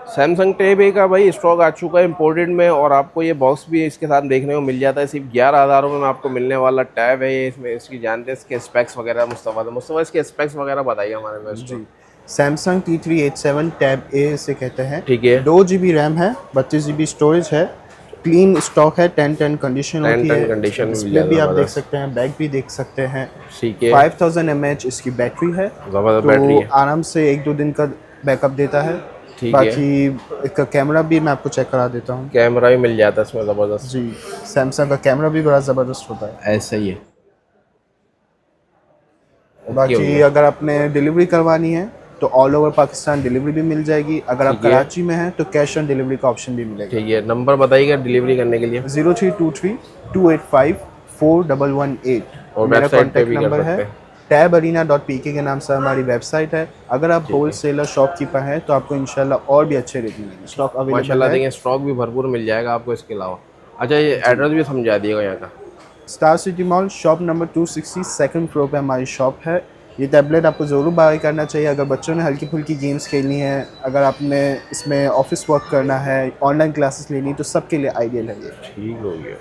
Samsung टेब ए का भाई stock आ चुका है इम्पोर्टेड में, और आपको ये बॉक्स भी इसके साथ देखने को मिल जाता है। सिर्फ 11,000 में आपको मिलने वाला टैब है ये। इसमें इसकी जानते हैं इसके स्पेक्स वगैरह मुस्तफ़ा इसके स्पेक्स वगैरह बताइए हमारे व्यवर्स को। जी, सैमसंग T387 टैब ए इसे कहते हैं। ठीक है। 2 GB रैम है, 32 GB स्टोरेज है, क्लीन स्टॉक है, 10-10 कंडीशन 10 होती 10 है। कंडीशन में मिल डिस्प्ले जाता भी है आप देख ज़बरदस्त। सकते हैं, बैक भी देख सकते हैं। ठीक है। 5000 mAh इसकी बैटरी है, ज़बरदस्त तो बैटरी है। आराम से 1-2 दिन का बैकअप देता है। ठीक है। बाकी इसका कैमरा भी मैं आपको चेक करा देता हूँ। कैमरा भी मिल जाता है इसमें ज़बरदस्त। जी, सैमसंग का कैमरा भी बड़ा ज़बरदस्त होता है। ऐसा ही है। ओके हो बाकी गया। अगर आपने डिलीवरी करवानी है तो ऑल ओवर पाकिस्तान डिलीवरी भी मिल जाएगी। अगर आप ठीक है। कराची में हैं तो कैश ऑन डिलीवरी का ऑप्शन भी मिलेगा। ठीक है, नंबर बताइएगा डिलीवरी करने के लिए। 0323285118 और मेरा वेबसाइट पे कॉन्टैक्ट भी कर नंबर है। सकते हैं। tabarena.pk के नाम से हमारी वेबसाइट है। अगर आप ठीक है। होलसेलर शॉपकीपर हैं तो आपको इंशाल्लाह और भी अच्छे रेट मिलेंगे। स्टॉक अवेलेबल माशाल्लाह है। देखिए स्टॉक भी भरपूर मिल जाएगा आपको इसके अलावा। अच्छा ये एड्रेस भी समझा दिएगा यहाँ का। Star city mall shop number 260 second floor पे हमारी शॉप है। ये टैबलेट आपको ज़रूर बाय करना चाहिए अगर बच्चों ने हल्की फुल्की गेम्स खेलनी है, अगर आपने इसमें ऑफिस वर्क करना है, ऑनलाइन क्लासेस लेनी है, तो सबके लिए आइडियल है ये। ठीक हो गया।